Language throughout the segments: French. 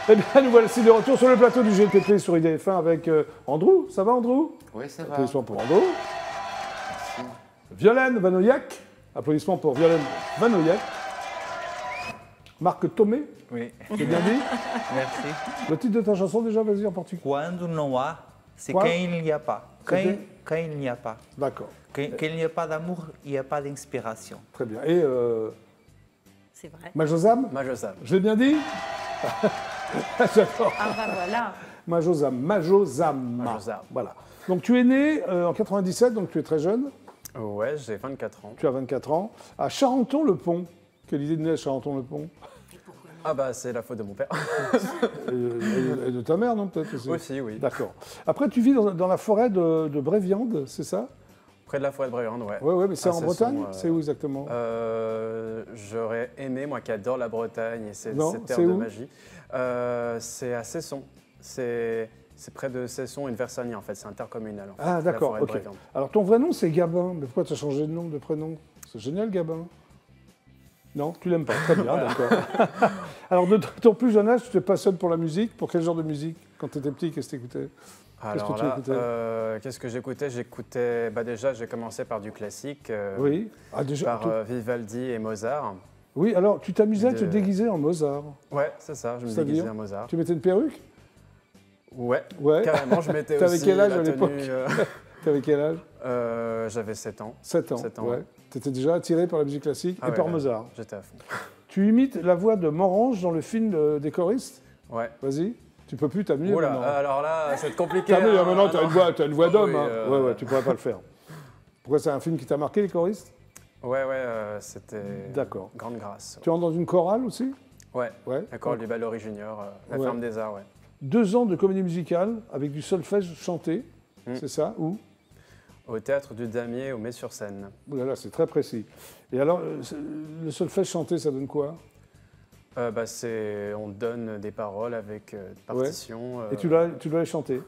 Eh bien, nous voici de retour sur le plateau du GTP sur IDF1 avec Andrew. Ça va, Andrew? Oui, ça va. Applaudissements pour Andrew. Merci. Violaine Vanoyak. Applaudissements pour Violaine Vanoyak. Marc Tomé. Oui. C'est bien dit? Merci. Le titre de ta chanson, déjà, vas-y, en particulier. Quando não há, c'est Quoi? quand il n'y a pas. Quand il n'y a pas. D'accord. Quand il n'y a pas d'amour, il n'y a pas d'inspiration. Très bien. Et C'est vrai. Majosam? Majosam. Je l'ai bien dit? J'adore. Ah bah voilà. Majosam. Majosam. Majosam. Voilà. Donc tu es né en 97, donc tu es très jeune. Ouais, j'ai 24 ans. Tu as 24 ans. À Charenton-le-Pont. Quelle idée de naître à Charenton-le-Pont? Ah bah c'est la faute de mon père. Et de ta mère, non, peut-être aussi? Aussi, oui. D'accord. Après, tu vis dans la forêt de Bréviande, c'est ça? Près de la forêt de Bréviande, ouais. Oui, mais c'est Ah, en ce Bretagne? sont, C'est où exactement? J'aurais aimé, moi qui adore la Bretagne et cette Non, terre c'est de où? magie. C'est à Cesson. C'est près de Cesson, une Versanie en fait. C'est intercommunal. En fait, Ah, la d'accord, forêt de ok. Bréviande. Alors, ton vrai nom, c'est Gabin. Mais pourquoi tu as changé de nom, de prénom? C'est génial, Gabin. Non, tu l'aimes pas. Très bien, d'accord. Alors, de ton plus jeune âge, tu te passionnes pour la musique. Pour quel genre de musique? Quand tu étais petit, qu'est-ce que tu écoutais? Alors que tu écoutais qu'est-ce que j'écoutais? J'écoutais, déjà j'ai commencé par du classique, Oui. Ah, déjà, par Vivaldi et Mozart. Oui, alors tu t'amusais à te De- déguiser en Mozart. Ouais, c'est ça, je me C'est-à-dire déguisais en Mozart. Tu mettais une perruque? Ouais, Ouais. carrément, je mettais T'avais aussi quel âge la à l'époque? tenue, T'avais quel âge? j'avais 7 ans. 7 ans. 7 ans, Ouais. ouais. Tu étais déjà attiré par la musique classique Ah et ouais, par là, Mozart. J'étais à fond. Tu imites la voix de Morange dans le film des choristes? Ouais. Vas-y. Tu peux plus t'amuser Oula, maintenant. alors là, c'est compliqué. T'as mieux, hein. maintenant, Ah, t'as non. une voix d'homme. Oui, Hein. Ouais, tu pourrais pas le faire. Pourquoi c'est un film qui t'a marqué, les choristes? Ouais, c'était D'accord. grande grâce. Tu entres dans une chorale aussi? Ouais, Ouais. la chorale du Ballory Junior, la Ouais. ferme des arts, ouais. 2 ans de comédie musicale avec du solfège chanté, c'est ça? Où? Au théâtre du Damier, au Mets-sur-Seine. Ouh là là, c'est très précis. Et alors, le solfège chanté, ça donne quoi? On donne des paroles avec partitions. Et tu dois les chanter.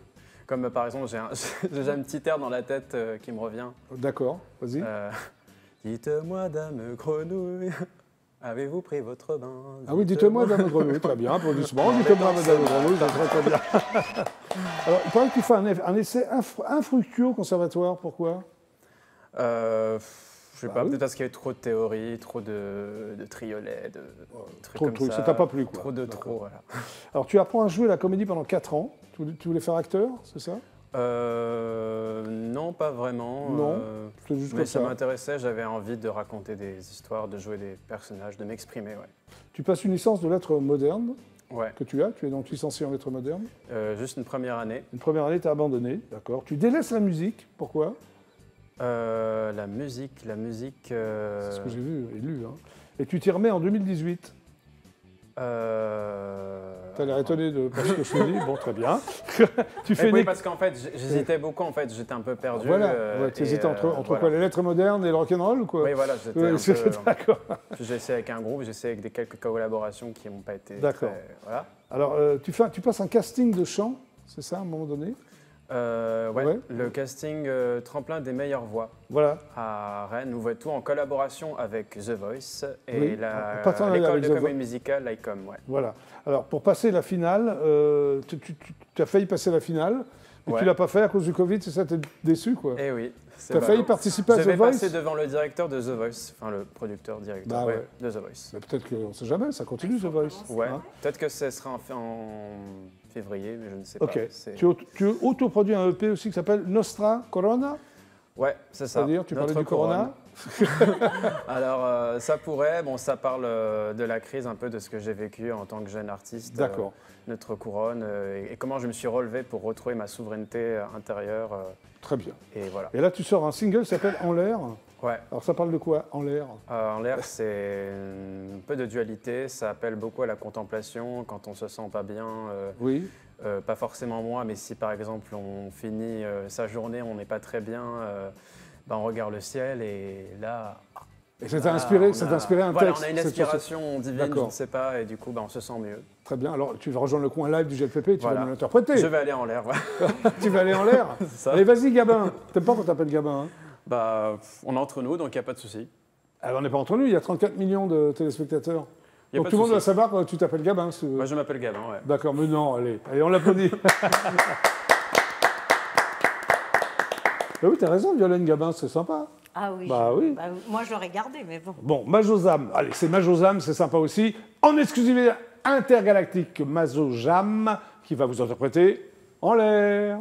Comme par exemple, j'ai un petit air dans la tête qui me revient. D'accord, vas-y. Dites-moi, dame grenouille, avez-vous pris votre bain? Ah oui, dites-moi, Dame Grenouille, très bien, applaudissements. Dites-moi, Madame Grenouille, c'est très bien. Alors, il paraît que tu fais un essai infructueux au conservatoire, pourquoi? Je sais pas, oui. peut-être parce qu'il y a eu trop de théories, trop de triolets, de trucs Trop de comme trucs, ça. ça t'a pas plu, quoi. Trop de D'accord. trop, voilà. Alors, tu apprends à jouer la comédie pendant 4 ans. Tu voulais faire acteur, c'est ça? Non, pas vraiment. Non, c'est juste Mais comme ça ça. m'intéressait, j'avais envie de raconter des histoires, de jouer des personnages, de m'exprimer, ouais. Tu passes une licence de lettres modernes Ouais, que tu as. Tu es donc licencié en lettres modernes. juste une première année. Une première année, tu as abandonné, d'accord. Tu délaisses la musique, pourquoi? La musique. C'est ce que j'ai vu et lu. Hein. Et tu t'y remets en 2018. T'as l'air étonné de ce que je te dis. Bon, très bien. Tu fais Oui, une parce qu'en fait, j'hésitais beaucoup, en fait, j'étais un peu perdu. Voilà, tu hésitais entre voilà. quoi, les lettres modernes et le rock'n'roll ou quoi? Oui, voilà, j'étais Oui, un c'est- peu... D'accord. J'ai essayé avec un groupe, j'ai essayé avec quelques collaborations qui n'ont pas été D'accord. très... Voilà. Alors, tu passes un casting de chant, c'est ça, à un moment donné? Ouais. Le casting tremplin des meilleures voix Voilà. à Rennes, nous voyons tout en collaboration avec The Voice et Oui, en partenariat l'école avec de The comédie Vo- musicale l'ICOM. Ouais. Voilà. Alors, pour passer la finale, tu as failli passer la finale, mais Ouais. tu l'as pas fait à cause du Covid, c'est ça, t'es déçu, quoi. Eh oui. Tu as failli participer à Je The vais Voice? passer devant le directeur de The Voice, enfin le producteur-directeur Bah ouais. de The Voice. Mais peut-être qu'on ne sait jamais, ça continue, The Voice. Ouais, Hein? peut-être que ce sera en février, mais je ne sais pas. Ok. C'est- Tu autoproduis un EP aussi qui s'appelle Nostra Corona? Ouais, c'est ça. C'est-à-dire, tu parlais Notre du Corona? Alors, ça pourrait, ça parle de la crise, un peu de ce que j'ai vécu en tant que jeune artiste. D'accord. Notre couronne, et comment je me suis relevé pour retrouver ma souveraineté intérieure. Très bien. Et voilà. Et là, tu sors un single qui s'appelle En l'air. Ouais. Alors, ça parle de quoi, En l'air? En l'air, c'est un peu de dualité. Ça appelle beaucoup à la contemplation quand on se sent pas bien. Oui. Pas forcément moi, mais si par exemple on finit sa journée, on n'est pas très bien, on regarde le ciel et là. Et ça t'a inspiré, un voilà, texte? on a une cette inspiration divine, je D'accord. ne sais pas, et du coup, on se sent mieux. Très bien. Alors, tu vas rejoindre le coin live du GLPP et tu Voilà. vas nous l'interpréter. Je vais aller en l'air. Voilà. Tu vas aller en l'air? C'est ça. Allez, vas-y, Gabin. T'aimes pas qu'on t'appelle Gabin, hein? On est entre nous, donc il n'y a pas de souci. Alors, on n'est pas entre nous, il y a 34 millions de téléspectateurs. Y a Donc pas tout de le monde souci. va savoir que tu t'appelles Gabin. Moi, je m'appelle Gabin, ouais. D'accord, mais non, allez, on l'applaudit. Ah oui, t'as raison, Violaine Gabin, c'est sympa. Ah oui. Bah oui. Bah, moi, je l'aurais gardé, mais bon. Bon, Majozam, allez, c'est Majozam, c'est sympa aussi. En exclusivité intergalactique, Majozam, qui va vous interpréter En l'air.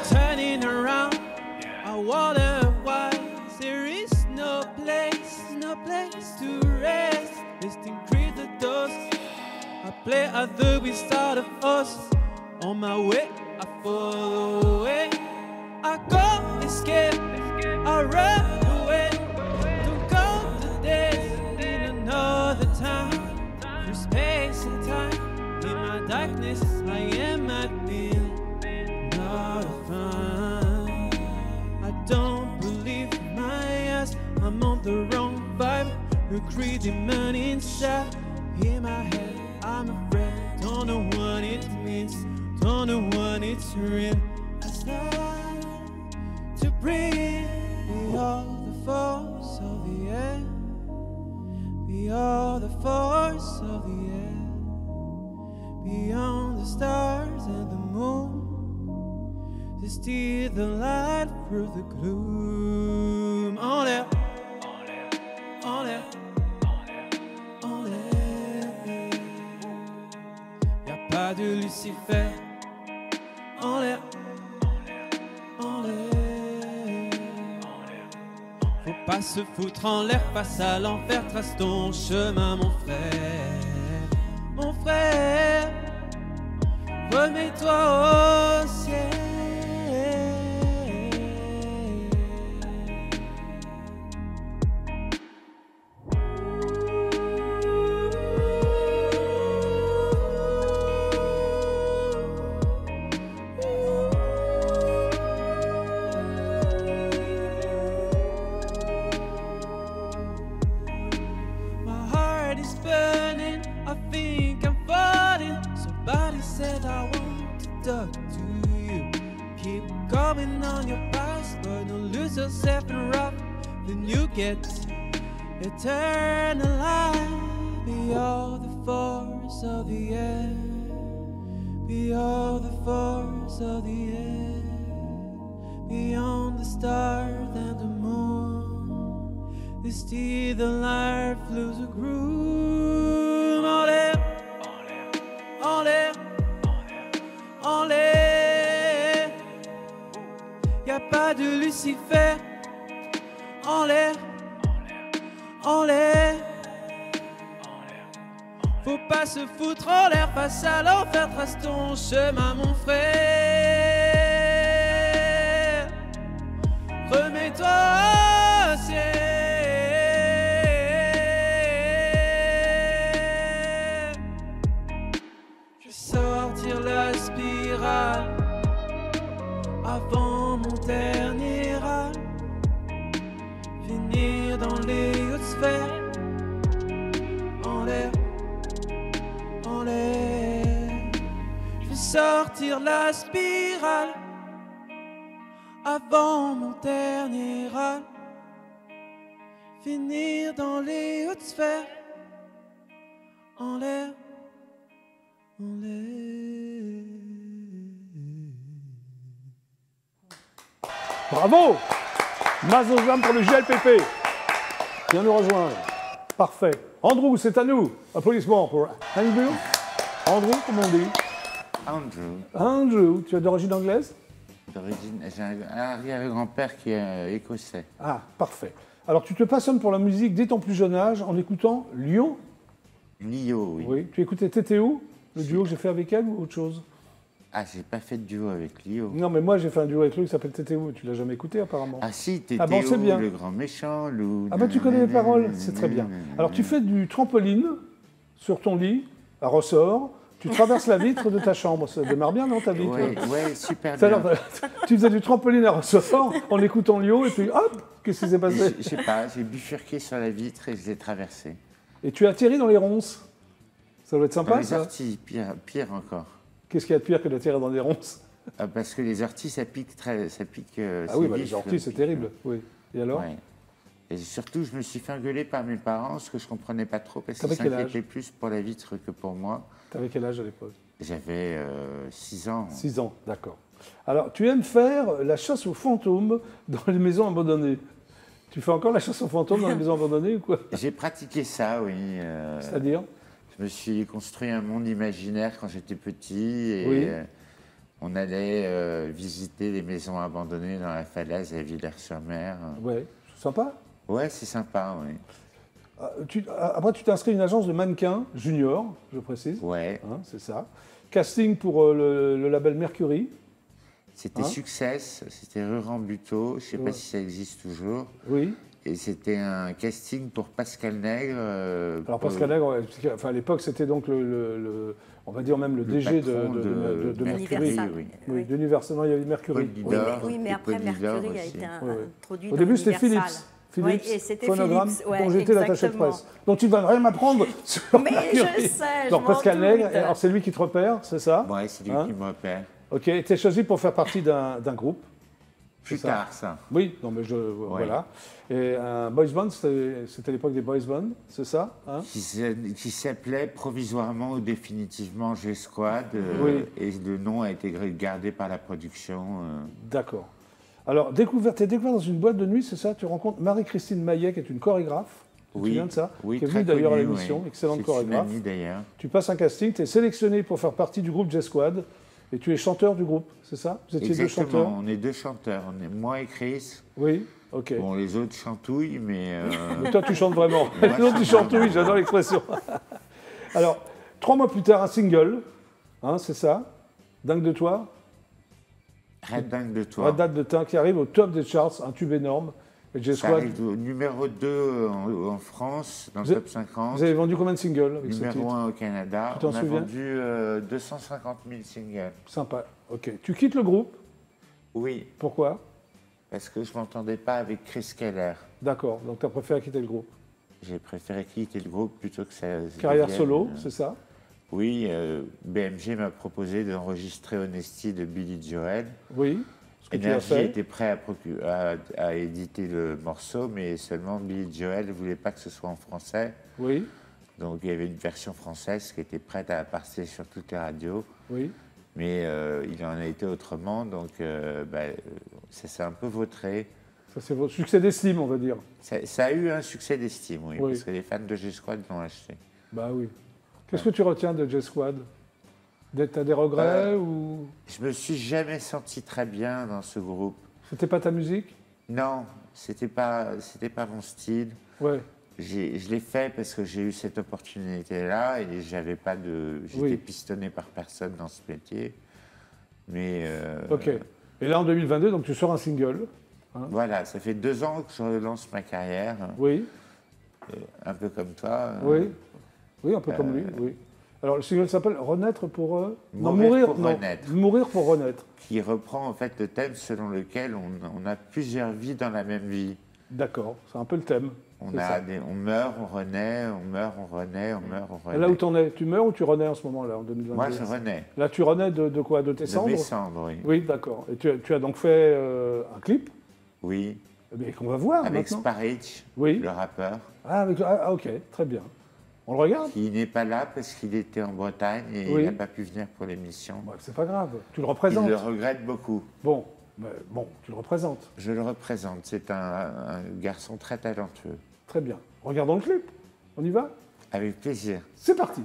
Turning around, I wonder why there is no place to rest. Let's increase the dose. I play at the without of us. On my way, I follow away. I go escape, I run away. To go to death in another time. Through space and time, in my darkness, I am at will. Not fine. I don't believe my eyes. I'm on the wrong vibe. A greedy man inside. In my head, I'm afraid. Don't know what it means. Don't know what it's real. I start to breathe. Beyond the force of the air. Beyond the force of the air. Beyond the stars and the moon. To steal the light through the gloom. En l'air, en l'air, en l'air. Y'a pas de Lucifer. En l'air, en l'air. Faut pas se foutre en l'air face à l'enfer. Trace ton chemin, mon frère. Mon frère, remets-toi au ciel. My heart is burning, I think I'm falling. Somebody said I want to talk to you. Keep going on your past, but don't lose yourself in rough. Then you get eternal life. Beyond the force of the air. Beyond the force of the air. Beyond the stars and the moon. They steal the life, lose the groove. En l'air, en l'air, en l'air. Y'a pas de Lucifer. En l'air, en l'air. Faut pas se foutre en l'air face à l'enfer. Trace ton chemin, mon frère. Remets-toi au ciel. Je vais sortir la spirale avant mon dernier râle. Finir dans les hautes sphères. En l'air, en l'air. Je vais sortir la spirale avant mon dernier râle. Finir dans les hautes sphères. En l'air, en l'air. Bravo Majozam pour le JLPP. Viens nous rejoindre. Parfait. Andrew, c'est à nous. Applaudissements pour Andrew. Andrew, comment on dit? Andrew, Andrew, tu es d'origine anglaise? d'origine, j'ai un arrière-grand-père qui est écossais. Ah, parfait. Alors, tu te passionnes pour la musique dès ton plus jeune âge en écoutant Lio. Lio, oui. Oui. Tu écoutais TTO, le duo que j'ai fait avec elle ou autre chose? Ah, j'ai pas fait de duo avec Lio. Non, mais moi, j'ai fait un duo avec lui qui s'appelle TTO. Tu l'as jamais écouté, apparemment. Ah si, t'es Ah bon, c'est bien. le grand méchant, loup. Ah bah tu connais les paroles, c'est très bien. Alors tu fais du trampoline sur ton lit, à ressort, tu traverses la vitre de ta chambre. Ça démarre bien, non, ta vitre? Ouais, super Tout à bien. l'heure, tu faisais du trampoline à ressort en écoutant Lio et puis hop, qu'est-ce qui s'est passé? Je sais pas, j'ai bifurqué sur la vitre et je l'ai traversé. Et tu as atterri dans les ronces. Ça doit être Dans sympa, les ça. orties, pire encore. Qu'est-ce qu'il y a de pire que d'atterrir dans des ronces? Ah, parce que les orties, ça pique très, ça pique. Ah oui, bah, vif, les orties, c'est terrible. Oui. Et alors? Ouais. Et surtout, je me suis fait engueuler par mes parents, ce que je comprenais pas trop, parce T'avais qu'ils quel âge? s'inquiétaient plus pour la vitre que pour moi. T'avais quel âge à l'époque? J'avais 6 ans. 6 ans, d'accord. Alors, tu aimes faire la chasse aux fantômes dans les maisons abandonnées. Tu fais encore la chasse aux fantômes dans les maisons abandonnées ou quoi? J'ai pratiqué ça, oui. C'est-à-dire? Je me suis construit un monde imaginaire quand j'étais petit et Oui. on allait visiter les maisons abandonnées dans la falaise à Villers-sur-Mer. Ouais, c'est sympa. Ouais, c'est sympa, oui. Après, tu t'es inscrit à une agence de mannequins junior, je précise. Ouais. Hein, c'est ça. Casting pour le label Mercury. C'était Hein? Success, c'était rue Rambuteau, je ne sais Ouais. pas si ça existe toujours. Oui. Et c'était un casting pour Pascal Nègre. Alors Pascal Nègre, ouais, parce que, enfin, à l'époque, c'était donc on va dire même le DG patron de Mercury. Universal. oui. Oui, d'Universal, non, il y avait Mercury. Paul Oui, mais, Didor, oui, mais et après, Paul Didor Mercury a aussi. été Ouais, ouais. introduit Au dans début, c'était Universal. Philips. Oui, et c'était Phonogramme, Philips, ouais, dont j'étais l'attaché de exactement. presse. Donc tu ne vas rien m'apprendre sur Mais Mercury. je sais, Donc je m'en Pascal Nègre, doute. alors c'est lui qui te repère, c'est ça? Ouais, c'est lui Hein? qui me repère. Ok, tu es choisi pour faire partie d'un groupe. Plus ça. tard, ça. Oui, non mais voilà. Et un boys band, c'était l'époque des boys band, c'est ça, hein? Qui s'appelait provisoirement ou définitivement G-Squad. Oui. Et le nom a été gardé par la production. D'accord. Alors, tu es découvert dans une boîte de nuit, c'est ça? Tu rencontres Marie-Christine Maillet, qui est une chorégraphe. Tu te souviens de ça? Oui, qui est très venue d'ailleurs à connue, l'émission, oui. excellente C'est chorégraphe. une amie, d'ailleurs. Tu passes un casting, tu es sélectionné pour faire partie du groupe G-Squad, et tu es chanteur du groupe, c'est ça? Vous étiez deux chanteurs? Exactement, on est deux chanteurs. On est moi et Chris. Oui, ok. Bon, les autres chantouillent, mais... Mais toi, tu chantes vraiment. Moi, Les autres, je tu chante chantes, oui, vraiment. j'adore l'expression. Alors, 3 mois plus tard, un single, hein, c'est ça? Dingue de toi? Red Dingue de toi. Red Date de Teint qui arrive au top des charts, un tube énorme. Et Ça G-Squad, arrive au numéro 2 en France, dans le Vous- top 50. vous avez vendu combien de singles avec ce Numéro titre? 1 au Canada. Tu t'en On a souviens vendu 250 000 singles. Sympa, ok. Tu quittes le groupe, Oui, pourquoi? parce que je ne m'entendais pas avec Chris Keller. D'accord, donc tu as préféré quitter le groupe. J'ai préféré quitter le groupe plutôt que ça... Carrière devienne, solo, c'est ça? Oui, BMG m'a proposé d'enregistrer Honesty de Billy Joel. Oui, ce que tu as Energy fait. était prêt à éditer le morceau, mais seulement Billy Joel ne voulait pas que ce soit en français. Oui, Donc il y avait une version française qui était prête à passer sur toutes les radios. oui. Mais il en a été autrement, donc ça s'est un peu vautré. Ça, c'est votre succès d'estime, on va dire. Ça a eu un succès d'estime, oui, Oui. parce que les fans de G-Squad l'ont acheté. Bah oui. Qu'est-ce que tu retiens de G-Squad? T'as des regrets ou Je me suis jamais senti très bien dans ce groupe. c'était pas ta musique? Non, c'était pas mon style. Ouais, Je l'ai fait parce que j'ai eu cette opportunité-là et j'avais pas de, j'étais Oui. pistonné par personne dans ce métier. Mais ok. Et là, en 2022, donc tu sors un single. voilà, ça fait 2 ans que je lance ma carrière, Oui, un peu comme toi. oui. Oui, un peu comme lui, oui. Alors, le single s'appelle Renaître pour... non, Mourir pour non, renaître. Mourir pour renaître. Qui reprend en fait le thème selon lequel on a plusieurs vies dans la même vie. D'accord, c'est un peu le thème. On C'est ça. on meurt, on renaît, on meurt, on renaît, on meurt, on Et renaît. là où t'en es, tu meurs ou tu renais en ce moment-là, en 2022? Moi, je renais. Là, tu renais de quoi? De tes De cendres? mes cendres, oui. Oui, d'accord. Et tu as donc fait un clip Oui, qu'on va voir avec maintenant. Sparich, Oui. le rappeur, Ok, très bien. On le regarde? qui n'est pas là parce qu'il était en Bretagne et Oui. il n'a pas pu venir pour l'émission. Ouais, c'est pas grave, tu le Il représentes. le regrette beaucoup. Bon, tu le représentes. Je le représente. C'est un garçon très talentueux. Très bien. Regardons le clip. On y va? Avec plaisir. C'est parti.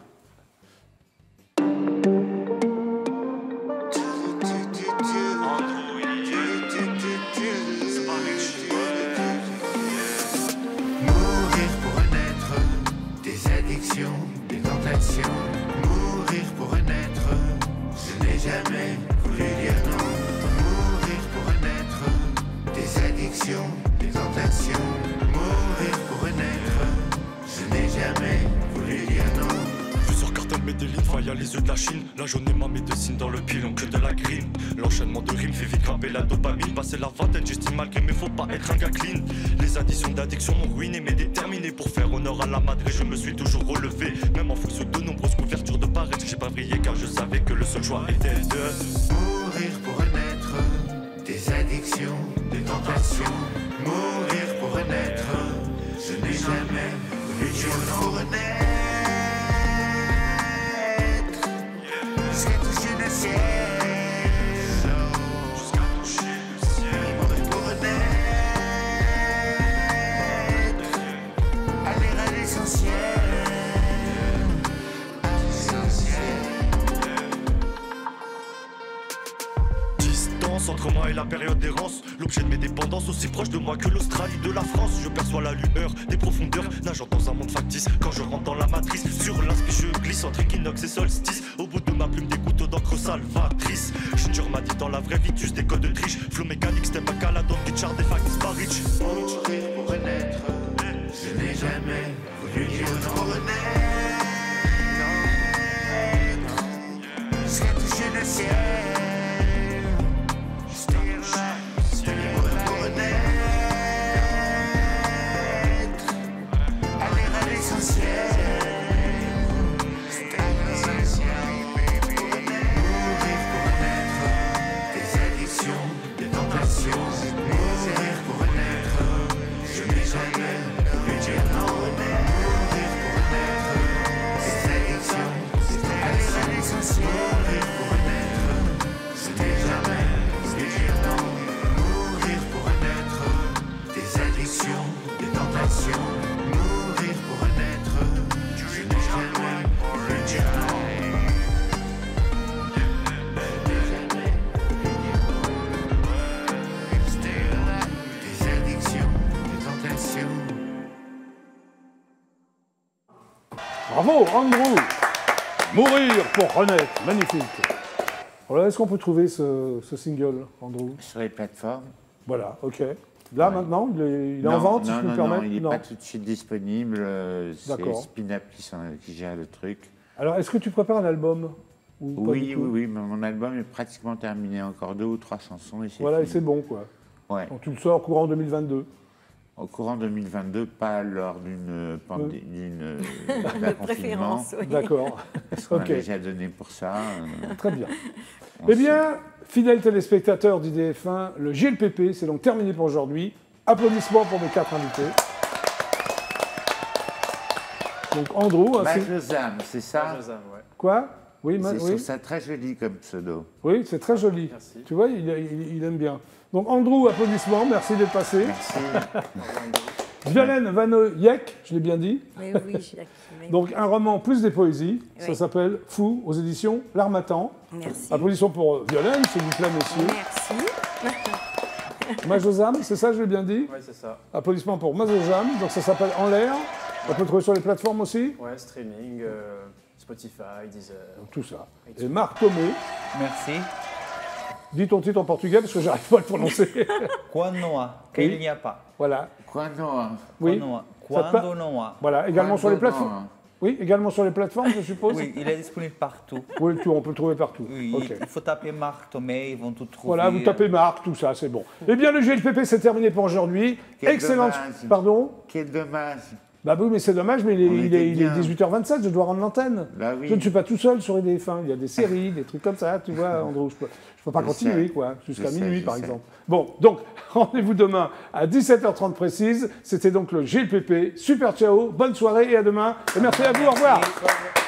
La journée m'a médecine dans le pilon que de la grime. L'enchaînement de rimes fait vite grimper la dopamine. Passer la vingtaine, j'estime malgré mais faut pas être un gars clean. Les additions d'addiction m'ont ruiné mais déterminé. Pour faire honneur à la madre, je me suis toujours relevé. Même en fonction de nombreuses couvertures de paraître, j'ai pas vrillé car je savais que le seul choix était de mourir pour renaître. Des addictions, des tentations. Mourir pour renaître. Je n'ai jamais voulu dire non renaître. Jusqu'à toucher le ciel. Jusqu'à toucher le ciel. Mourir pour renaître. Aller à l'essentiel. À l'essentiel. Distance entre moi et la période d'errance. L'objet de mes dépendances aussi proche de moi que l'Australie de la France. Je perçois la lueur des profondeurs, nageant dans un monde factice. Quand je rentre dans la matrice, sur l'inspi je glisse entre équinoxe et solstice. Au bout de ma plume des gouttes d'encre salvatrice. Ginger m'a dit dans la vraie vie, tu des codes de triche. Flow mécanique, step back à la donne, guitar des facts, Barrich. Mourir pour renaître. Je n'ai jamais voulu dire non renaître. Jusqu'à toucher le ciel. Bravo, Andrew. Mourir pour renaître, magnifique. Voilà, est-ce qu'on peut trouver ce single, Andrew? Sur les plateformes. Voilà, ok. Là, Ouais. maintenant, il est en vente, si je peux me permettre? Non, il n'est pas tout de suite disponible. C'est D'accord. Spin-Up qui gère le truc. Alors, est-ce que tu prépares un album? Ou pas du Oui, tout? oui, mais mon album est pratiquement terminé. Encore 2 ou 3 chansons et c'est Voilà, et fini. c'est bon, quoi. Ouais. Donc, tu le sors courant 2022. Au courant 2022, pas lors d'un De confinement. préférence, oui. D'accord. Parce qu'on Ok. a déjà donné pour ça. Très bien. On Eh bien, fidèles téléspectateurs d'IDF1, le GLPP, c'est donc terminé pour aujourd'hui. Applaudissements pour mes 4 invités. Donc, Andrew, Majozam, c'est ça? Josam, ouais. quoi? Oui, Je oui. trouve ça très joli comme pseudo. Oui, c'est très joli. Merci. Tu vois, il aime bien. Donc, Andrew, applaudissements, merci d'être passé. Merci. Violaine Vanoyek, je l'ai bien dit. Mais oui, je l'ai activé. Donc, un roman plus des poésies. Ça Oui. s'appelle Fou, aux éditions L'Harmattan. Merci. Applaudissements pour Violaine, s'il vous plaît, messieurs. Merci. Majozam, c'est ça, je l'ai bien dit? Ouais, c'est ça. Applaudissements pour Majozam. Donc, ça s'appelle En l'air. On peut le trouver sur les plateformes aussi. Ouais, streaming, Spotify, Deezer. Tout ça. Et Marc Thomé, Merci. dis ton titre en portugais parce que j'arrive pas à le prononcer. Quando não há, qu'il n'y a pas. Voilà. Quoi, non? Oui. Quando não há. Ça te Quando não há. Voilà, également sur les Quando plateformes. non? Oui, également sur les plateformes, je suppose. Oui, il est disponible partout. Oui, on peut le trouver partout. Oui, Ok. il faut taper Marc Thomé, ils vont tout trouver. Voilà, vous tapez Marc, tout ça, c'est bon. Eh bien, le GLPP, c'est terminé pour aujourd'hui. Quel Excellente. dommage. Pardon? Quel dommage. Bah oui, mais c'est dommage, mais On il était est bien. 18h27, je dois rendre l'antenne. Bah oui. Je ne suis pas tout seul sur IDF1, il y a des séries, des trucs comme ça, tu vois, Andrew. Je peux pas Je continuer, sais. quoi, jusqu'à Je sais, minuit, je par sais. exemple. Bon, donc, rendez-vous demain à 17h30 précise. C'était donc le GLPP. Super ciao, bonne soirée et à demain. Et merci à vous, au revoir. Merci.